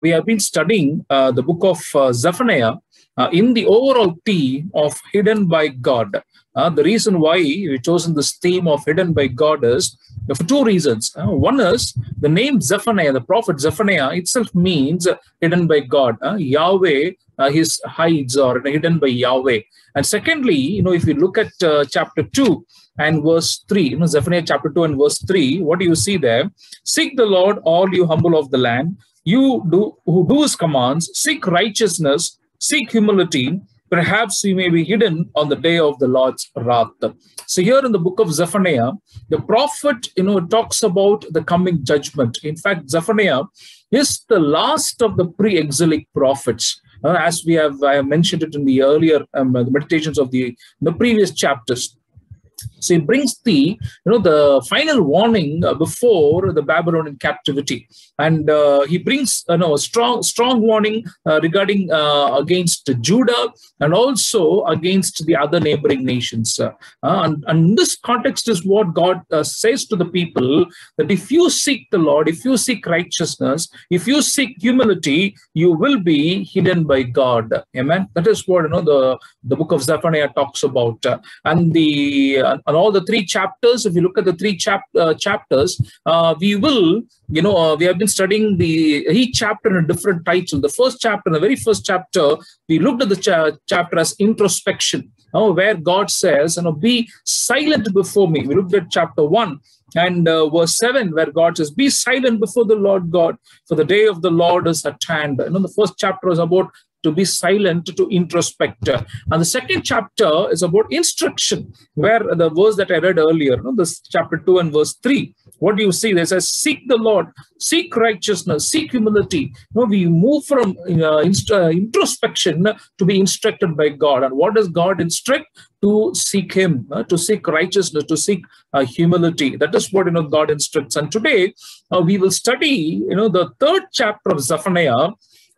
We have been studying the book of Zephaniah in the overall theme of hidden by God. The reason why we've chosen this theme of hidden by God is for two reasons. One is the name Zephaniah, the prophet Zephaniah itself means hidden by God. Yahweh, his hides or hidden by Yahweh. And secondly, if you look at chapter 2 and verse 3, Zephaniah chapter 2 and verse 3, what do you see there? Seek the Lord, all you humble of the land, you who do his commands, seek righteousness, seek humility, perhaps you may be hidden on the day of the Lord's wrath. So here in the book of Zephaniah, the prophet, talks about the coming judgment. In fact, Zephaniah is the last of the pre-exilic prophets. As I have mentioned it in the earlier the meditations of the previous chapters. So he brings the final warning before the Babylonian captivity, and he brings a strong warning regarding against Judah and also against the other neighboring nations. And this context is what God says to the people, that if you seek the Lord, if you seek righteousness, if you seek humility, you will be hidden by God. Amen. That is what the book of Zephaniah talks about, and all the three chapters. If you look at the three chapters, we have been studying each chapter in a different title. The first chapter, the very first chapter, we looked at the chapter as introspection, where God says, be silent before me. We looked at chapter 1 and verse 7, where God says, be silent before the Lord God, for the day of the Lord is at hand. The first chapter was about to be silent, to introspect. And the second chapter is about instruction, where the verse that I read earlier, this chapter 2 and verse 3, what do you see? There says, seek the Lord, seek righteousness, seek humility. We move from introspection to be instructed by God. And what does God instruct? To seek him, to seek righteousness, to seek humility. That is what God instructs. And today we will study the third chapter of Zephaniah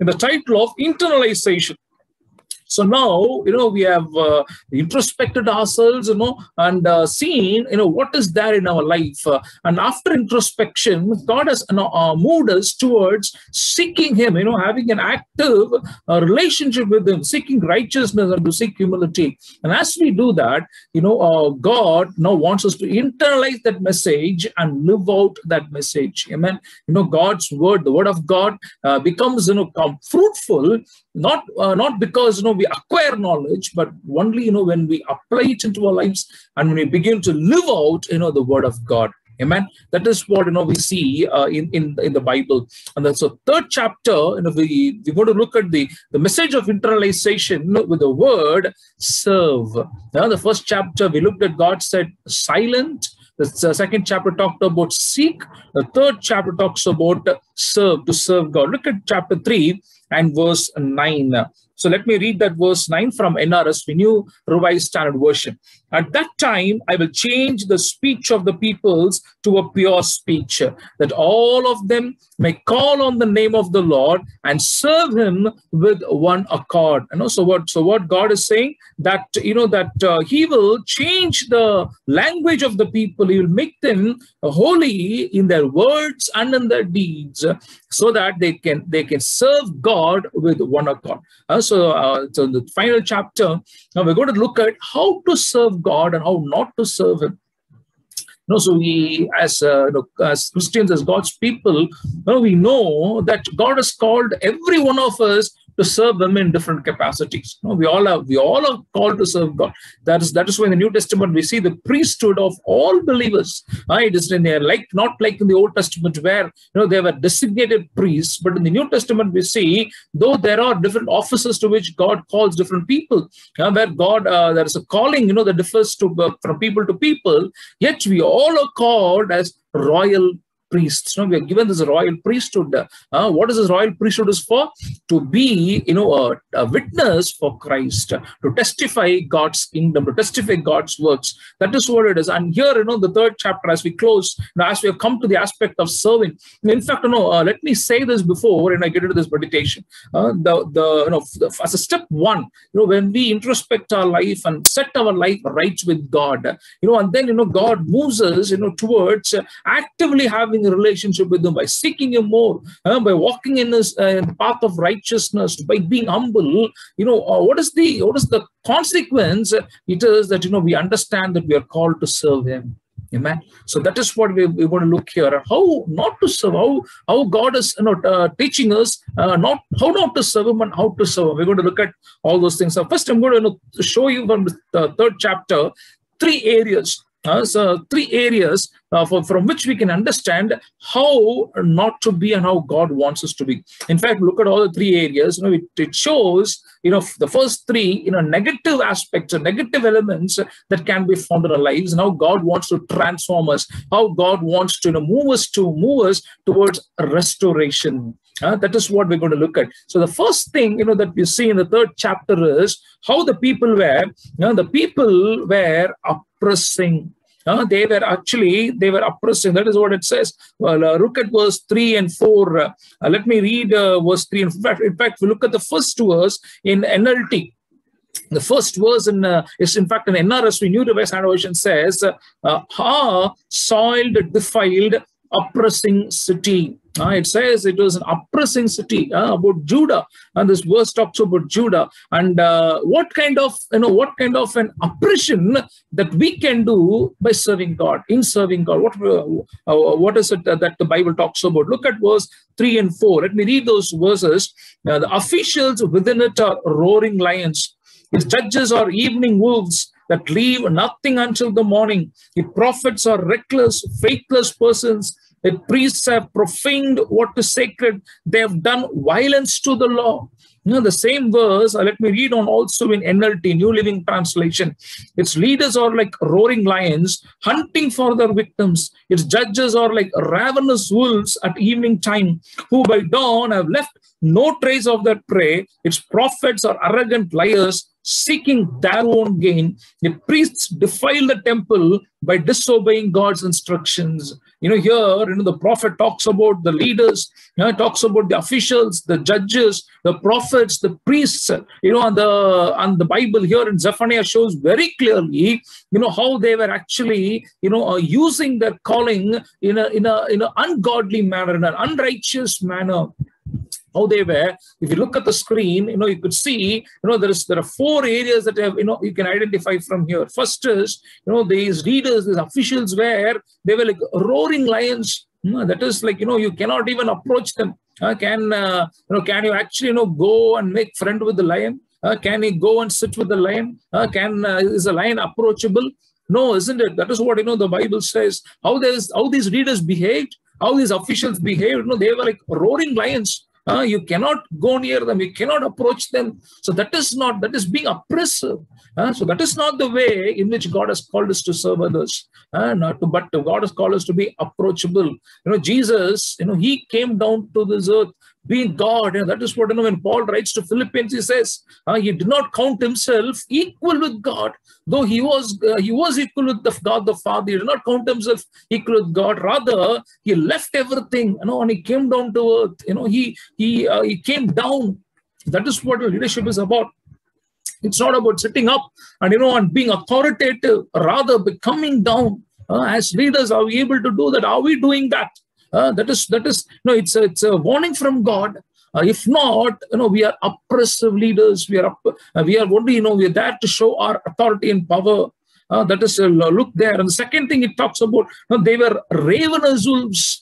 in the title of internalization. So now, we have introspected ourselves, and seen, what is there in our life. And after introspection, God has moved us towards seeking him, having an active relationship with him, seeking righteousness and to seek humility. And as we do that, God now wants us to internalize that message and live out that message. Amen. God's word, the word of God becomes, fruitful, not because we acquire knowledge, but only when we apply it into our lives and when we begin to live out the word of God. Amen. That is what we see in the Bible. And then so third chapter, we're going to look at the message of internalization with the word serve. The first chapter we looked at, God said silent. The second chapter talked about seek. The third chapter talks about serve, to serve God. Look at chapter 3 and verse 9. So let me read that verse 9 from NRS, the New Revised Standard Version. At that time, I will change the speech of the peoples to a pure speech, that all of them may call on the name of the Lord and serve him with one accord. So what God is saying, that he will change the language of the people. He will make them holy in their words and in their deeds, so that they can serve God with one accord. So in the final chapter, now we're going to look at how to serve God and how not to serve him. So we, as Christians, as God's people, we know that God has called every one of us to serve him in different capacities. We all are called to serve God. That is why in the New Testament we see the priesthood of all believers. It is not like in the Old Testament where they were designated priests, but in the New Testament we see, though there are different offices to which God calls different people, where God there is a calling that differs from people to people, yet we all are called as royal priests. We are given this royal priesthood. What is this royal priesthood is for? To be, a witness for Christ, to testify God's kingdom, to testify God's works. That is what it is. And here, the third chapter, as we close, as we have come to the aspect of serving. In fact, let me say this before, and I get into this meditation. As a step one, when we introspect our life and set our life right with God, and then God moves us, towards actively having having a relationship with him, by seeking him more, by walking in his path of righteousness, by being humble, what is the consequence? It is that, we understand that we are called to serve him. Amen. So that is what we want to look here. How not to serve, how God is teaching us how not to serve him and how to serve him. We're going to look at all those things. So first, I'm going to show you from the third chapter three areas. Three areas from which we can understand how not to be and how God wants us to be. In fact, look at all the three areas. It shows, the first three, negative aspects or negative elements that can be found in our lives, and how God wants to transform us, how God wants to move us towards restoration. That is what we're going to look at. So the first thing, that we see in the third chapter is how the people were oppressing. They were oppressing. That is what it says. Look at verse 3 and 4. Let me read verse 3. In fact, we look at the first verse in NLT. The first verse is in fact an NRSV, New Revised Standard Version, says, soiled, defiled, oppressing city. It says it was an oppressing city about Judah, and this verse talks about Judah and what kind of an oppression that we can do by serving God. In serving God, what is it that the Bible talks about? Look at verse 3 and 4. Let me read those verses. The officials within it are roaring lions. Its judges are evening wolves that leave nothing until the morning. The prophets are reckless, faithless persons. The priests have profaned what is sacred. They have done violence to the law. The same verse, let me read on also in NLT, New Living Translation. Its leaders are like roaring lions, hunting for their victims. Its judges are like ravenous wolves at evening time, who by dawn have left no trace of their prey. Its prophets are arrogant liars, seeking their own gain. The priests defile the temple by disobeying God's instructions. Here, the prophet talks about the leaders, talks about the officials, the judges, the prophets, the priests, and the Bible here in Zephaniah shows very clearly, how they were actually, using their calling in an ungodly manner, in an unrighteous manner. How they were. If you look at the screen, you could see, there are four areas that have, you can identify from here. First is, these leaders, these officials they were like roaring lions. That is like, you cannot even approach them. Can you actually, go and make friend with the lion? Can he go and sit with the lion? Is the lion approachable? No, isn't it? That is what, the Bible says. How these leaders behaved, how these officials behaved, they were like roaring lions. You cannot go near them. You cannot approach them. So that is being oppressive. So that is not the way in which God has called us to serve others. But God has called us to be approachable. Jesus, he came down to this earth being God. That is what, when Paul writes to Philippians, he says, he did not count himself equal with God, though he was equal with God the Father. He did not count himself equal with God. Rather, he left everything, and he came down to earth. He came down. That is what leadership is about. It's not about sitting up and being authoritative. Rather, becoming down. As leaders, are we able to do that? Are we doing that? It's a warning from God. If not, we are oppressive leaders. We are only, we are there to show our authority and power. That is, look there. And the second thing it talks about, they were ravenous wolves.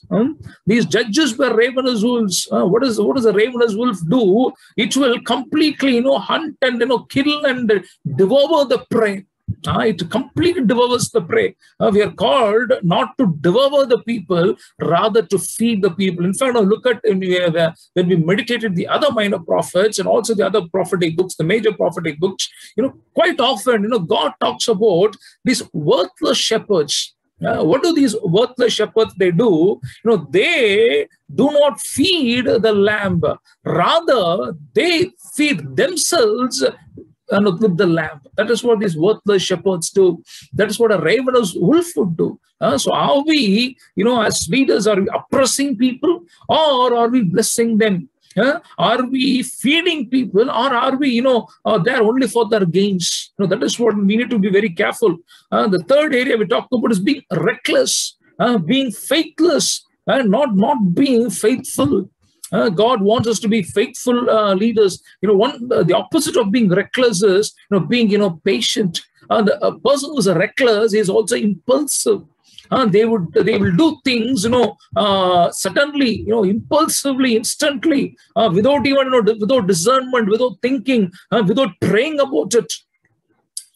These judges were ravenous wolves. What does a ravenous wolf do? It will completely, hunt and, kill and devour the prey. It completely devours the prey. We are called not to devour the people, rather to feed the people. In fact, look at when we meditated the other minor prophets and also the other prophetic books, the major prophetic books, quite often, God talks about these worthless shepherds. What do these worthless shepherds they do? They do not feed the lamb. Rather, they feed themselves with the lamb. That is what these worthless shepherds do. That is what a ravenous wolf would do. So are we, as leaders, are we oppressing people, or are we blessing them? Are we feeding people, or are we, there only for their gains? That is what we need to be very careful. The third area we talked about is being reckless, being faithless. and not being faithful. God wants us to be faithful leaders. The opposite of being reckless is being patient. A person who's reckless is also impulsive. They will do things suddenly, impulsively, instantly, without even without discernment, without thinking, without praying about it.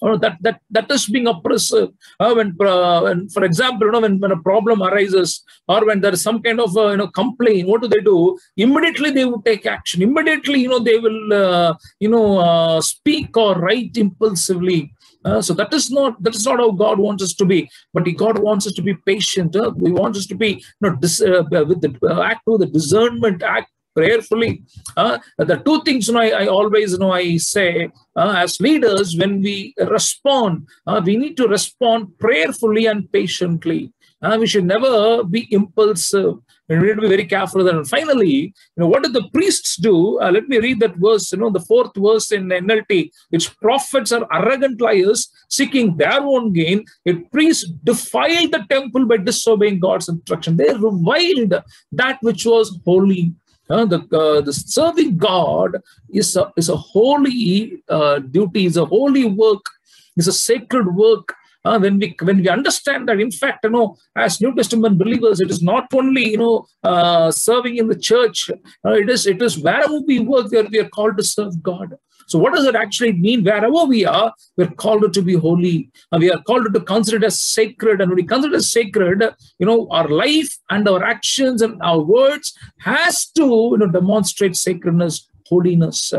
That is being oppressive. When for example, when a problem arises, or when there is some kind of complaint, what do? Immediately they would take action. Immediately, they will speak or write impulsively. So that is not how God wants us to be. But God wants us to be patient. He wants us to be act with the discernment, act prayerfully. The two things I always I say as leaders, when we respond, we need to respond prayerfully and patiently. We should never be impulsive. We need to be very careful. And finally, what do the priests do? Let me read that verse, the fourth verse in NLT. Its prophets are arrogant liars, seeking their own gain. Its priests defiled the temple by disobeying God's instruction. They reviled that which was holy. The serving God is a holy duty, is a holy work, is a sacred work. When we understand that, in fact, as New Testament believers, it is not only serving in the church. It is wherever we work, we are called to serve God. So what does it actually mean? Wherever we are, we're called to be holy. We are called to consider it as sacred. And when we consider it as sacred, our life and our actions and our words has to demonstrate sacredness, holiness.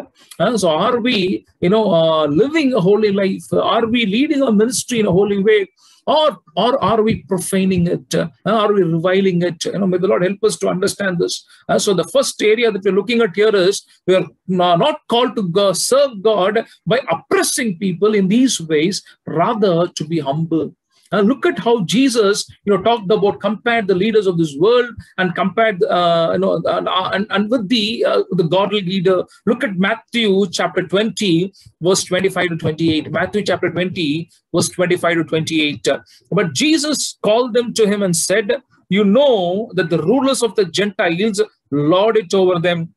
So are we living a holy life? Are we leading a ministry in a holy way? Or are we profaning it? Are we reviling it? May the Lord help us to understand this. So the first area that we're looking at here is we are not called to serve God by oppressing people in these ways, rather to be humble. Look at how Jesus, talked about, compared the leaders of this world and compared, and with the godly leader. Look at Matthew chapter 20, verse 25 to 28. Matthew chapter 20, verse 25 to 28. But Jesus called them to him and said, "You know that the rulers of the Gentiles lord it over them,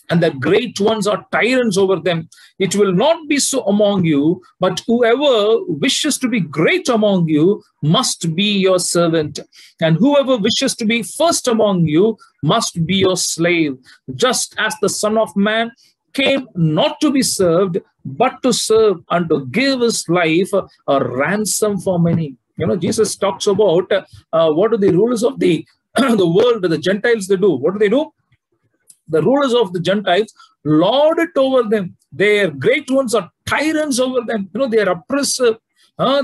and the great ones are tyrants over them. It will not be so among you, but whoever wishes to be great among you must be your servant. And whoever wishes to be first among you must be your slave. Just as the Son of Man came not to be served, but to serve and to give his life a ransom for many." Jesus talks about what do the rulers of the world, the Gentiles, they do. What do? The rulers of the Gentiles lord it over them. Their great ones are tyrants over them. They are oppressive.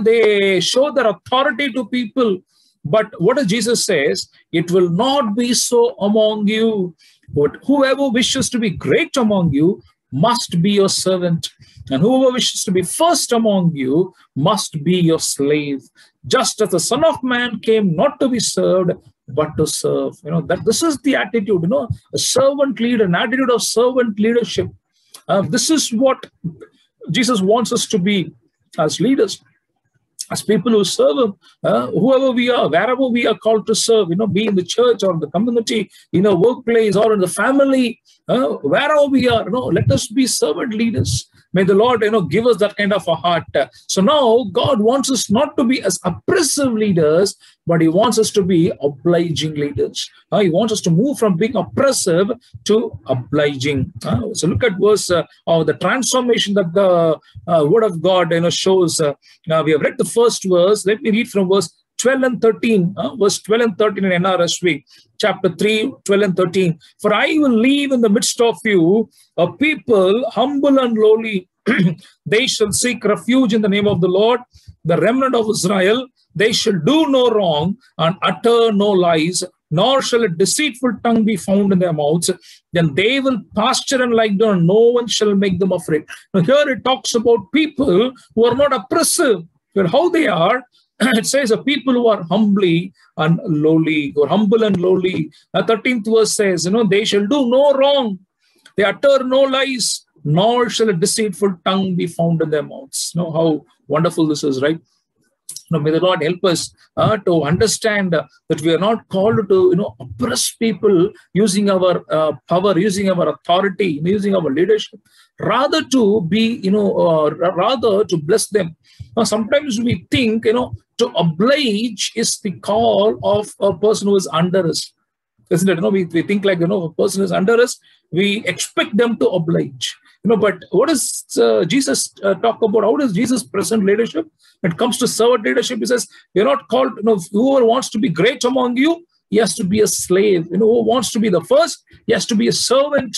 They show their authority to people. But what does Jesus says? It will not be so among you. But whoever wishes to be great among you must be your servant. And whoever wishes to be first among you must be your slave. Just as the Son of Man came not to be served, but to serve. That this is the attitude, a servant leader, an attitude of servant leadership. This is what Jesus wants us to be as leaders, as people who serve him. Whoever we are, wherever we are called to serve, be in the church or the community, in a workplace or in the family, wherever we are, let us be servant leaders. May the Lord, give us that kind of a heart. So now God wants us not to be as oppressive leaders, but he wants us to be obliging leaders. He wants us to move from being oppressive to obliging. So look at verse of the transformation that the word of God shows. We have read the first verse. Let me read from verse 12 and 13, verse 12 and 13 in NRSV, chapter 3, 12 and 13. For I will leave in the midst of you a people humble and lowly. They shall seek refuge in the name of the Lord, the remnant of Israel. They shall do no wrong and utter no lies, nor shall a deceitful tongue be found in their mouths. Then they will pasture and lie down, and no one shall make them afraid. Now here it talks about people who are not oppressive. But how they are, it says a people who are humbly and lowly, who are humble and lowly. 13th verse says, they shall do no wrong. They utter no lies, nor shall a deceitful tongue be found in their mouths. How wonderful this is, right? May the Lord help us to understand that we are not called to, oppress people using our power, using our authority, using our leadership, rather to be, rather to bless them. Sometimes we think, to oblige is the call of a person who is under us. Isn't it? We think like, if a person is under us, we expect them to oblige. But what does Jesus talk about? How does Jesus present leadership? When it comes to servant leadership, he says, you're not called, whoever wants to be great among you, he has to be a slave. Who wants to be the first, he has to be a servant.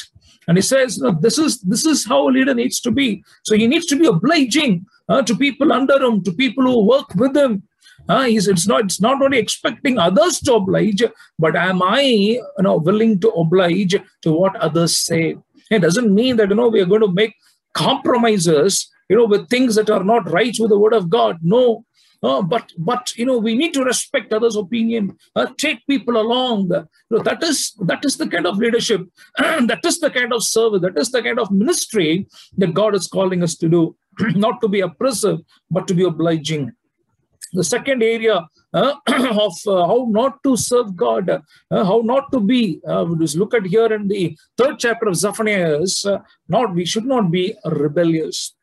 And he says, this is how a leader needs to be. So he needs to be obliging to people under him, to people who work with him. It's not only expecting others to oblige, but am I willing to oblige to what others say? It doesn't mean that we are going to make compromises with things that are not right with the word of God. No. But we need to respect others' opinion, take people along. That is the kind of leadership, that is the kind of service, that is the kind of ministry that God is calling us to do. Not to be oppressive, but to be obliging. The second area of how not to serve God, how not to be, just look at here in the 3rd chapter of Zephaniah is, we should not be rebellious.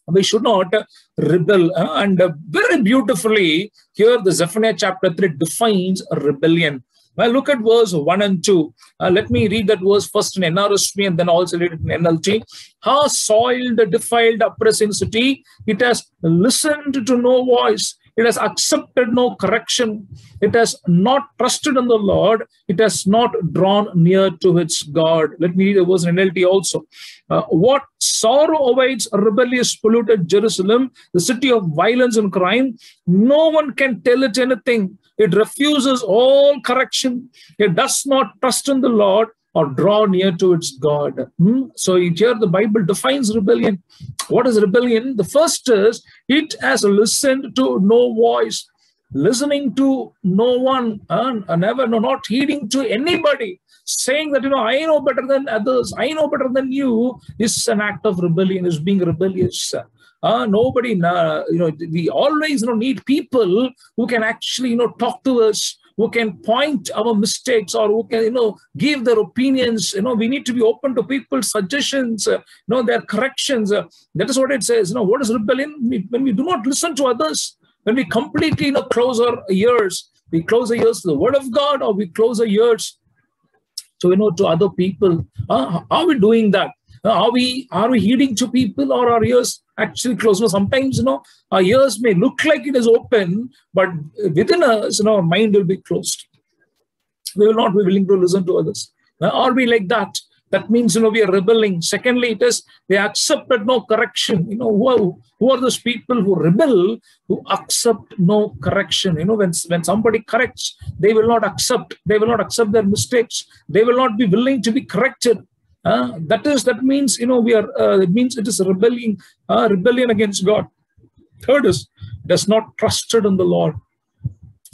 We should not rebel. And very beautifully, here the Zephaniah chapter 3 defines rebellion. Well, look at verse 1 and 2. Let me read that verse first in NRSV and then also read it in NLT. Ha, soiled, defiled, oppressing city, it has listened to no voice. It has accepted no correction. It has not trusted in the Lord. It has not drawn near to its God. Let me read the verse in NLT also. What sorrow awaits rebellious, polluted Jerusalem, the city of violence and crime. No one can tell it anything. It refuses all correction. It does not trust in the Lord or draw near to its God. So here the Bible defines rebellion. What is rebellion? The first is, it has listened to no voice, listening to no one, not heeding to anybody, saying that, I know better than others, I know better than you, is an act of rebellion, is being rebellious. We always need people who can actually talk to us, who can point our mistakes, or who can give their opinions. We need to be open to people's suggestions, their corrections. That is what it says. What is rebellion? When we do not listen to others, when we completely close our ears, we close our ears to the word of God, or we close our ears to other people. Are we doing that? Are we heeding to people, or our ears actually closed? Sometimes our ears may look like it is open, but within us, our mind will be closed. We will not be willing to listen to others. Are we like that? That means we are rebelling. Secondly, it is they accepted no correction. Who are those people who rebel, who accept no correction? When somebody corrects, they will not accept. They will not accept their mistakes. They will not be willing to be corrected. That means we are. It means it is rebellion against God. Third is, does not trusted in the Lord.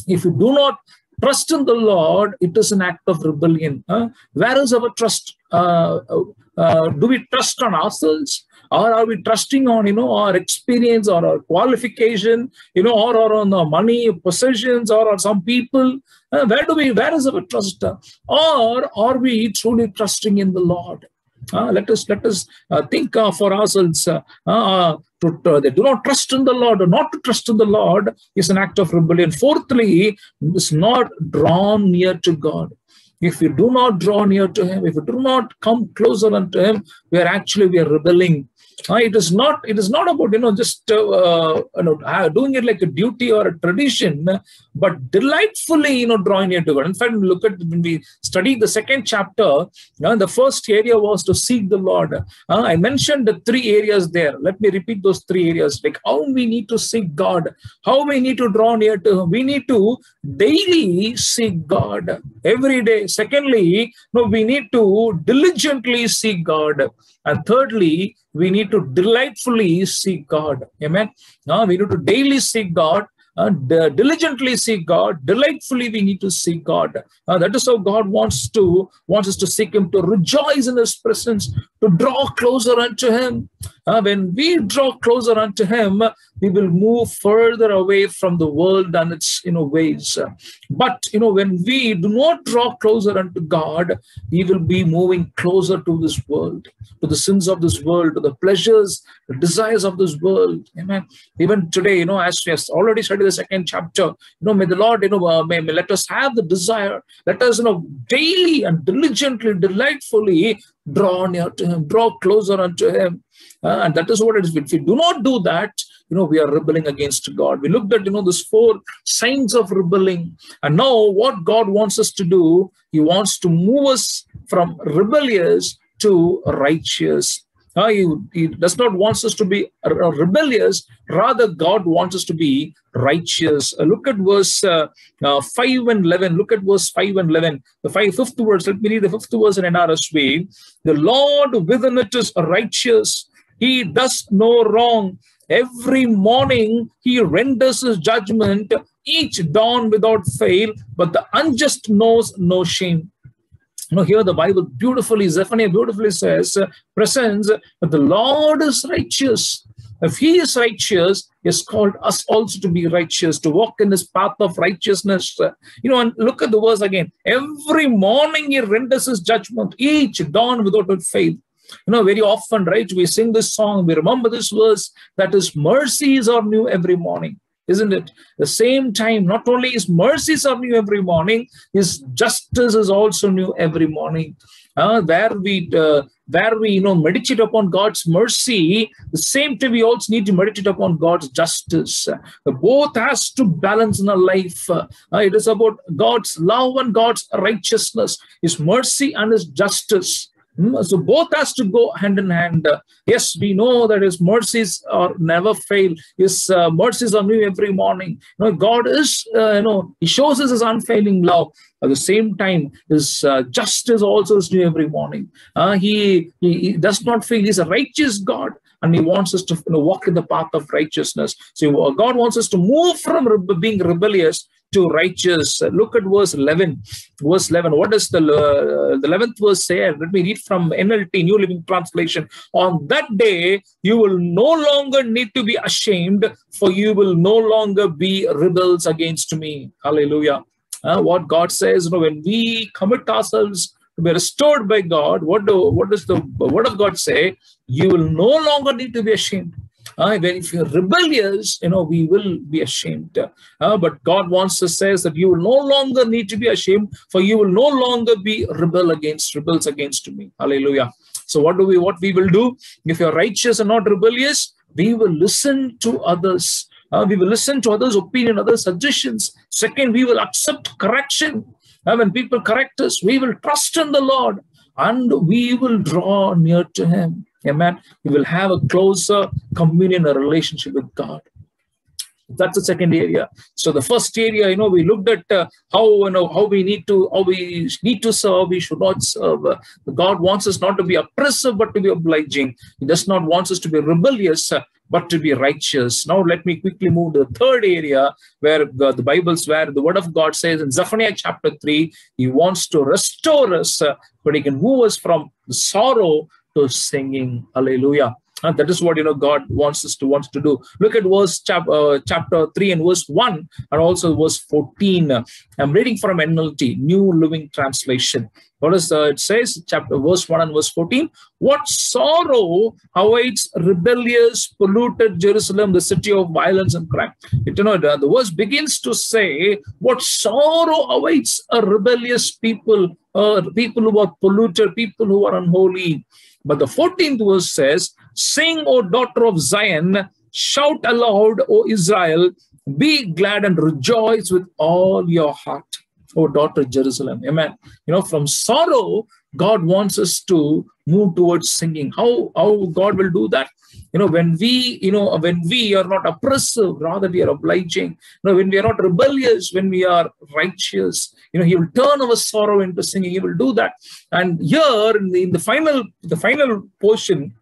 If you do not trust in the Lord, it is an act of rebellion. Where is our trust? Do we trust on ourselves, or are we trusting on our experience or our qualification, or on our money, possessions, or on some people? Where is our trust? Or are we truly trusting in the Lord? Let us think for ourselves. They do not trust in the Lord, or not to trust in the Lord is an act of rebellion. Fourthly, is not drawn near to God. If you do not draw near to Him, if you do not come closer unto Him, we are rebelling. It is not about just doing it like a duty or a tradition, but delightfully drawing near to God. In fact, when we study the second chapter, the first area was to seek the Lord. I mentioned the 3 areas there. Let me repeat those 3 areas, like how we need to seek God, how we need to draw near to Him. We need to daily seek God every day. Secondly, we need to diligently seek God. And thirdly, we need to delightfully seek God. Amen. We need to daily seek God, diligently seek God, delightfully we need to seek God. That is how God wants us to seek Him, to rejoice in His presence, to draw closer unto Him. When we draw closer unto Him, we will move further away from the world and its ways. But when we do not draw closer unto God, we will be moving closer to this world, to the sins of this world, to the pleasures, the desires of this world. Amen. Even today, as we have already studied the second chapter, may the Lord, may let us have the desire. Let us, daily and diligently, delightfully draw near to Him, draw closer unto Him. And that is what it is. If we do not do that, we are rebelling against God. We looked at, these 4 signs of rebelling. And now what God wants us to do, He wants to move us from rebellious to righteous. He does not want us to be rebellious. Rather, God wants us to be righteous. Look at verse 5 and 11. Look at verse 5 and 11. The fifth verse. Let me read the 5th verse in NRSV. The Lord within it is righteous. He does no wrong. Every morning He renders His judgment, each dawn without fail, but the unjust knows no shame. Here the Bible beautifully, Zephaniah beautifully says, presents that the Lord is righteous. If He is righteous, He has called us also to be righteous, to walk in His path of righteousness. And look at the verse again. Every morning He renders His judgment, each dawn without fail. Very often, right, we sing this song, we remember this verse, that His mercies are new every morning, isn't it? The same time, not only His mercies are new every morning, His justice is also new every morning. Where we meditate upon God's mercy, the same time we also need to meditate upon God's justice. Both has to balance in our life. It is about God's love and God's righteousness, His mercy and His justice. So both has to go hand in hand. Yes, we know that His mercies are never fail. His mercies are new every morning. God is, He shows us His unfailing love. At the same time, His justice also is new every morning. He does not fail. He's a righteous God, and He wants us to walk in the path of righteousness. So God wants us to move from being rebellious to righteous. Look at verse 11. Verse 11. What does the 11th verse say? Let me read from NLT, New Living Translation. On that day, you will no longer need to be ashamed, for you will no longer be rebels against me. Hallelujah. What God says, when we commit ourselves to be restored by God, what does the word of God say? You will no longer need to be ashamed. If you're rebellious, we will be ashamed. But God wants to say that you will no longer need to be ashamed, for you will no longer be rebels against me. Hallelujah. So what we will do? If you're righteous and not rebellious, we will listen to others. We will listen to others' opinion, others' suggestions. Second, we will accept correction. When people correct us, we will trust in the Lord and we will draw near to Him. Amen. We will have a closer communion, a relationship with God. That's the second area. So the first area, we looked at how we need to serve. We should not serve. God wants us not to be oppressive, but to be obliging. He does not want us to be rebellious, but to be righteous. Now let me quickly move to the third area where the Word of God says in Zephaniah chapter 3, He wants to restore us, but He can move us from sorrow to singing. Hallelujah. And that is what God wants to do. Look at verse chapter 3 and verse 1 and also verse 14. I'm reading from NLT, New Living Translation. What does it says? Verse 1 and verse 14. What sorrow awaits rebellious, polluted Jerusalem, the city of violence and crime. The verse begins to say, what sorrow awaits a rebellious people, people who are polluted, people who are unholy. But the 14th verse says, sing, O daughter of Zion, shout aloud, O Israel, be glad and rejoice with all your heart, O daughter Jerusalem. Amen. From sorrow, God wants us to move towards singing. How God will do that? When we are not oppressive, rather we are obliging. When we are not rebellious, when we are righteous, He will turn our sorrow into singing. He will do that. And here in the final portion,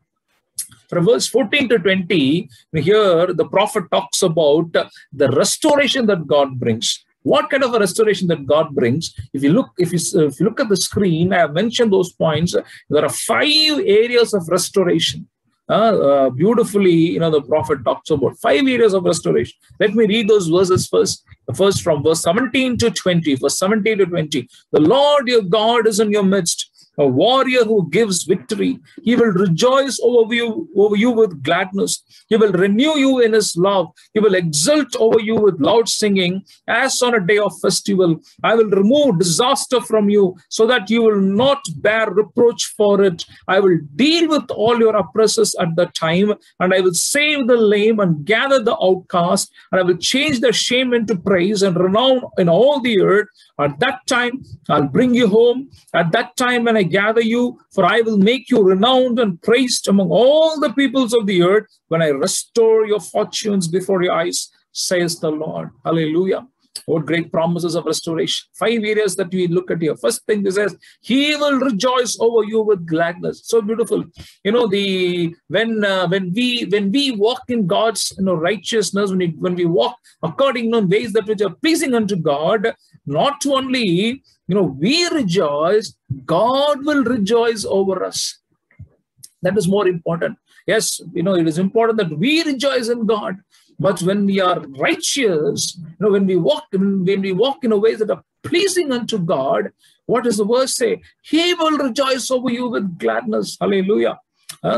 from verse 14 to 20, here the prophet talks about the restoration that God brings. What kind of a restoration that God brings? If you look at the screen, I have mentioned those points. There are 5 areas of restoration. Beautifully, the prophet talks about 5 areas of restoration. Let me read those verses first. First, from verse 17 to 20. Verse 17 to 20. The Lord your God is in your midst, a warrior who gives victory. He will rejoice over you with gladness. He will renew you in his love. He will exult over you with loud singing, as on a day of festival. I will remove disaster from you, so that you will not bear reproach for it. I will deal with all your oppressors at the time, and I will save the lame and gather the outcast, and I will change their shame into praise and renown in all the earth. At that time, I'll bring you home. At that time, when I gather you, for I will make you renowned and praised among all the peoples of the earth, when I restore your fortunes before your eyes, says the Lord. Hallelujah. What great promises of restoration. 5 areas that we look at here. First thing, it says, he will rejoice over you with gladness. So beautiful. When we walk in God's righteousness, when we walk according to ways that which are pleasing unto God, not only we rejoice, God will rejoice over us. That is more important. Yes, it is important that we rejoice in God. But when we are righteous, when we walk in a way that are pleasing unto God, what does the verse say? He will rejoice over you with gladness. Hallelujah.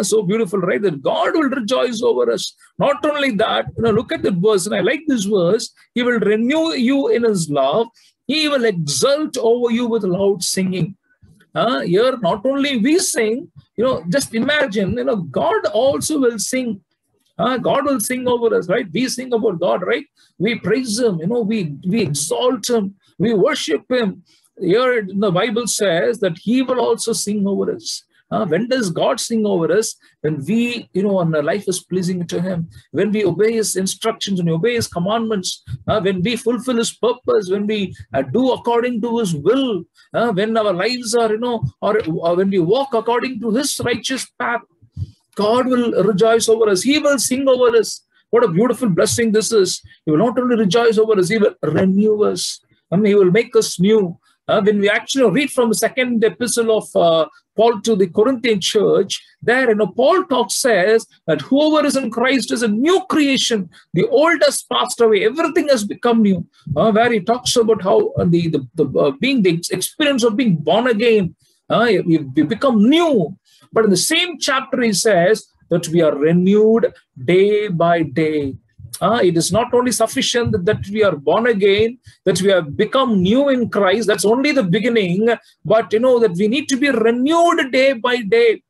So beautiful, right? That God will rejoice over us. Not only that, look at that verse, and I like this verse. He will renew you in his love. He will exult over you with loud singing. Here, not only we sing, just imagine, God also will sing. God will sing over us, right? We sing about God, right? We praise him, we exalt him, we worship him. Here the Bible says that he will also sing over us. When does God sing over us? When we, and our life is pleasing to him, when we obey his instructions and obey his commandments, when we fulfill his purpose, when we do according to his will, when our lives are, or when we walk according to his righteous path, God will rejoice over us. He will sing over us. What a beautiful blessing this is. He will not only rejoice over us, he will renew us. He will make us new. When we actually read from the second epistle of Paul to the Corinthian church, there, Paul says that whoever is in Christ is a new creation. The old has passed away. Everything has become new. Where he talks about how the experience of being born again, we become new. But in the same chapter, he says that we are renewed day by day. It is not only sufficient that we are born again, that we have become new in Christ. That's only the beginning. But that we need to be renewed day by day.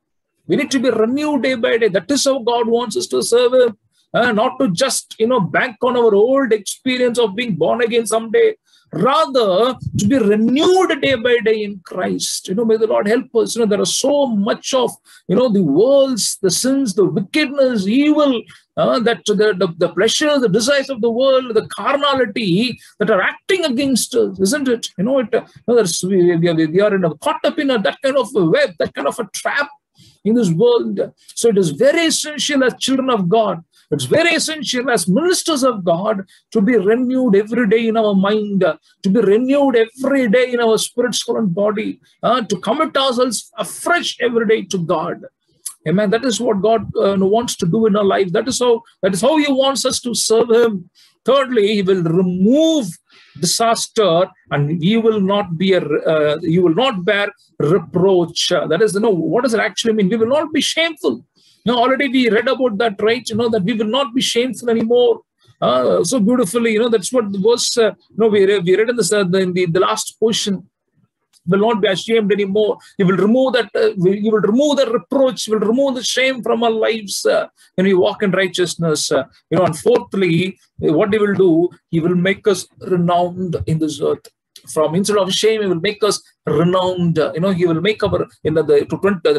We need to be renewed day by day. That is how God wants us to serve him. Not to just, bank on our old experience of being born again someday. Rather, to be renewed day by day in Christ. May the Lord help us. There are so much of, the world's, the sins, the wickedness, evil, that the pleasures, the desires of the world, the carnality that are acting against us, isn't it? We are caught up in that kind of a web, that kind of a trap in this world. So it is very essential as children of God, it's very essential as ministers of God to be renewed every day in our mind, to be renewed every day in our spirit, soul, and body, to commit ourselves afresh every day to God. Amen. That is what God wants to do in our life. That is how he wants us to serve him. Thirdly, he will remove disaster, and you will not bear reproach. That is, what does it actually mean? We will not be shameful. Already we read about that, right? That we will not be shameful anymore. So beautifully, that's what the verse, we read in the last portion. Will not be ashamed anymore. He will remove that. He will remove the reproach. He will remove the shame from our lives when we walk in righteousness. And fourthly, what he will do, he will make us renowned in this earth. Instead of shame, he will make us renowned. He will make our, the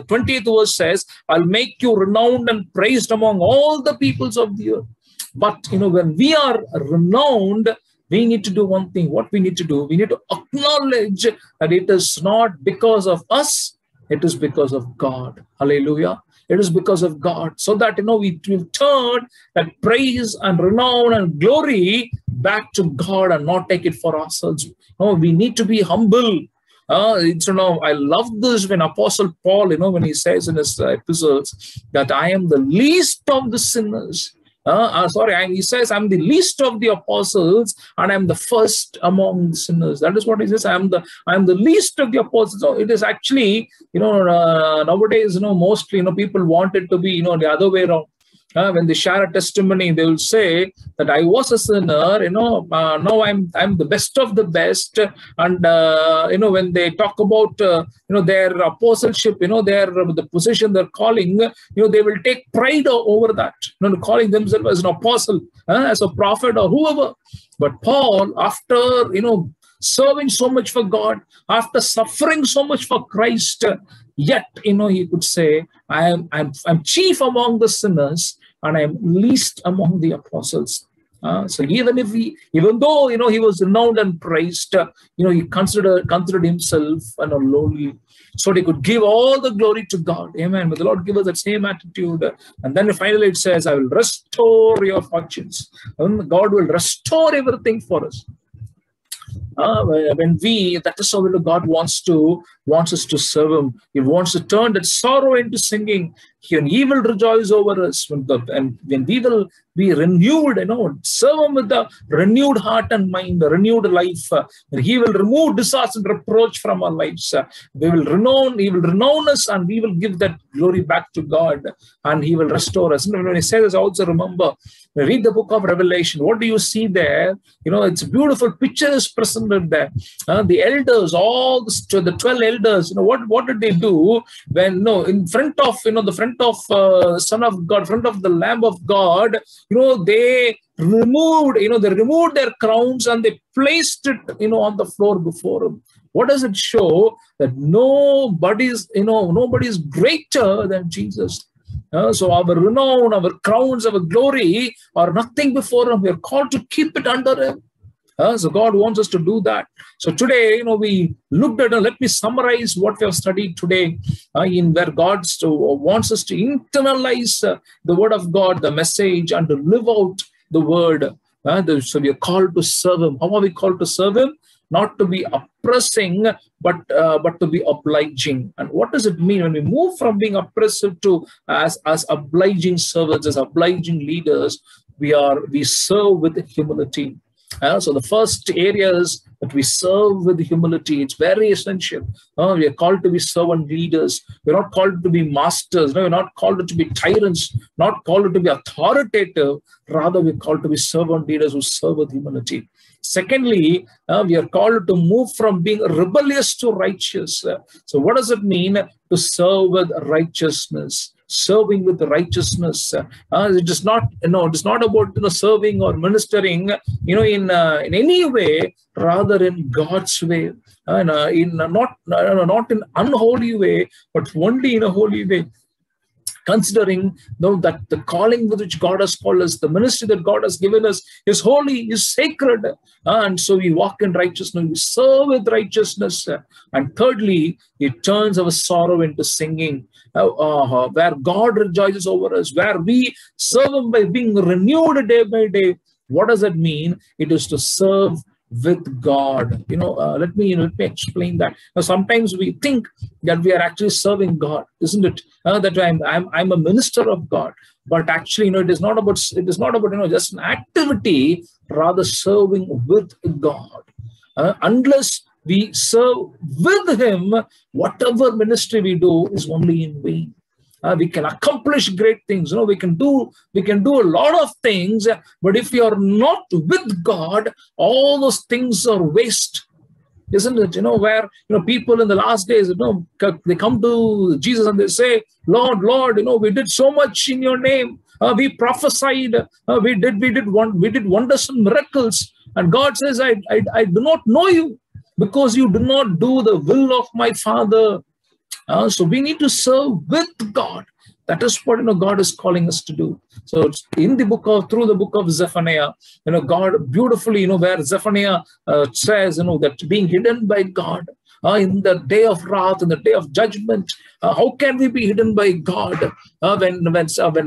20th verse says, I'll make you renowned and praised among all the peoples of the earth. But, when we are renowned, we need to do one thing. What we need to do, we need to acknowledge that it is not because of us, it is because of God. Hallelujah. It is because of God. So that, we will turn that praise and renown and glory back to God and not take it for ourselves. We need to be humble. I love this when Apostle Paul, when he says in his epistles that I am the least of the sinners. He says, I'm the least of the apostles and I'm the first among the sinners. That is what he says. I am the least of the apostles. So it is actually, nowadays, mostly, people want it to be, the other way around. When they share a testimony, they will say that I was a sinner, now I'm the best of the best. And, when they talk about, their apostleship, the position they're calling, they will take pride over that, calling themselves as an apostle, as a prophet or whoever. But Paul, after, serving so much for God, after suffering so much for Christ, yet, he could say, I'm chief among the sinners and I'm least among the apostles. So even though, he was renowned and praised, he considered himself lowly, so he could give all the glory to God. Amen. But the Lord give us that same attitude. And then finally it says, I will restore your fortunes. And God will restore everything for us. That is how God wants us to serve Him. He wants to turn that sorrow into singing. He will rejoice over us when we will be renewed, serve Him with a renewed heart and mind, a renewed life. He will remove disaster and reproach from our lives. He will renown us, and we will give that glory back to God, and He will restore us. And when He says, also remember, read the book of Revelation. What do you see there? It's a beautiful picture is presented there. The elders, all the 12 elders, what did they do when, in front of, Son of God, front of the Lamb of God, they removed their crowns and they placed it, on the floor before Him. What does it show? That nobody's greater than Jesus. So our renown, our crowns, our glory are nothing before Him. We are called to keep it under Him. So God wants us to do that. So today, we looked at, let me summarize what we have studied today, in where God wants us to internalize the word of God, the message, and to live out the word. So we are called to serve Him. How are we called to serve Him? Not to be oppressing, but to be obliging. And what does it mean when we move from being oppressive to as obliging servants, as obliging leaders? We serve with humility. So the first areas that we serve with humility, it's very essential. We are called to be servant leaders. We're not called to be masters. No, we're not called to be tyrants, not called to be authoritative. Rather, we're called to be servant leaders who serve with humility. Secondly, we are called to move from being rebellious to righteous. So what does it mean to serve with righteousness? Serving with righteousness. It is not, it is not about serving or ministering, in any way, rather in God's way, not in unholy way, but only in a holy way. Considering that the calling with which God has called us, the ministry that God has given us is holy, is sacred. And so we walk in righteousness, we serve with righteousness. And thirdly, it turns our sorrow into singing, where God rejoices over us, where we serve Him by being renewed day by day. What does that mean? It is to serve with God. Let me explain that. Now, sometimes we think that we are actually serving God, isn't it? That I'm a minister of God, but actually, it is not about just an activity, rather serving with God. Unless we serve with Him, whatever ministry we do is only in vain. We can accomplish great things. We can do a lot of things, but if we are not with God, all those things are waste, isn't it? Where people in the last days, they come to Jesus and they say, Lord, we did so much in your name. We prophesied. We did wonders and miracles. And God says, I do not know you, because you do not do the will of my Father. So we need to serve with God. That is what God is calling us to do. So through the book of Zephaniah, God beautifully, where Zephaniah says, that being hidden by God in the day of wrath, in the day of judgment, how can we be hidden by God? When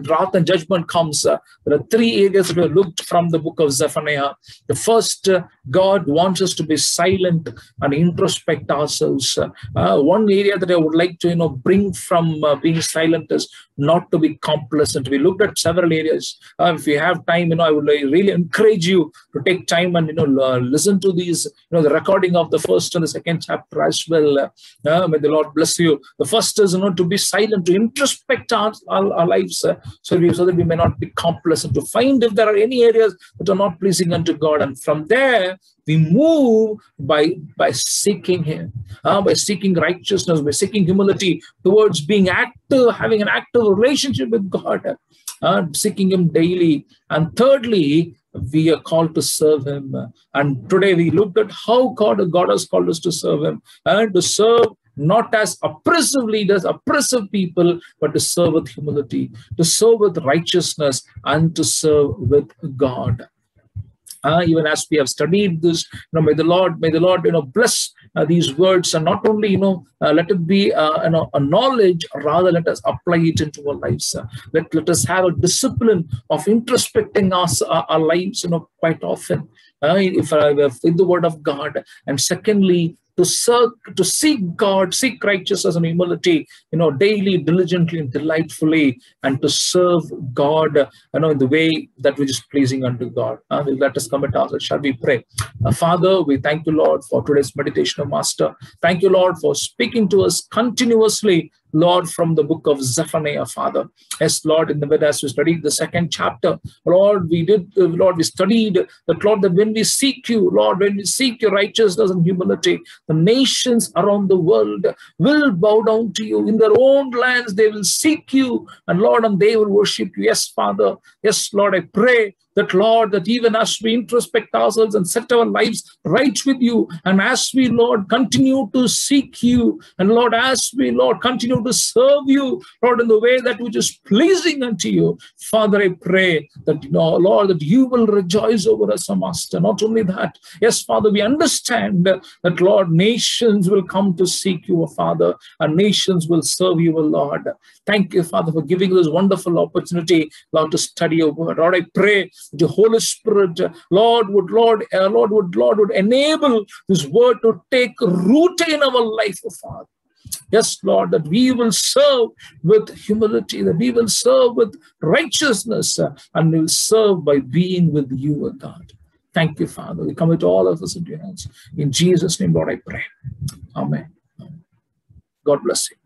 wrath and judgment comes, there are three areas that were looked from the book of Zephaniah. The first, God wants us to be silent and introspect ourselves. One area that I would like to bring from being silent is not to be complacent. We looked at several areas. If you have time, I would really encourage you to take time and listen to these, the recording of the first and the second chapter as well. May the Lord bless you. The first is to be silent, to introspect our lives, so that we may not be complacent, to find if there are any areas that are not pleasing unto God, and from there we move by seeking Him, by seeking righteousness, by seeking humility, towards being active, having an active relationship with God, seeking Him daily. And thirdly, we are called to serve Him. And today we looked at how God has called us to serve Him, and to serve not as oppressive leaders, oppressive people, but to serve with humility, to serve with righteousness, and to serve with God. Even as we have studied this, may the Lord, bless these words, and not only let it be a knowledge, rather let us apply it into our lives. Let us have a discipline of introspecting our lives, quite often, if in the Word of God, and secondly, to seek God, seek righteousness and humility, daily, diligently, and delightfully, and to serve God, in the way that which is pleasing unto God. Let us commit ourselves. Shall we pray? Father, we thank you, Lord, for today's meditation, Master. Thank you, Lord, for speaking to us continuously, Lord, from the book of Zephaniah, Father. Yes, Lord, in the mid, as we studied the second chapter, Lord, we studied that, Lord, that when we seek you, Lord, when we seek your righteousness and humility, the nations around the world will bow down to you. In their own lands, they will seek you, and Lord, and they will worship you. Yes, Father. Yes, Lord, I pray that, Lord, that even as we introspect ourselves and set our lives right with you, and as we, Lord, continue to seek you, and Lord, as we, Lord, continue to serve you, Lord, in the way that which is pleasing unto you, Father, I pray that, Lord, that you will rejoice over us, O Master. Not only that, yes, Father, we understand that, Lord, nations will come to seek you, O Father, and nations will serve you, O Lord. Thank you, Father, for giving us wonderful opportunity, Lord, to study your word. Lord, I pray the Holy Spirit, Lord, would enable this word to take root in our life, O Father. Yes, Lord, that we will serve with humility, that we will serve with righteousness, and we will serve by being with you, O God. Thank you, Father. We commit all of us into your hands. In Jesus' name, Lord, I pray. Amen. God bless you.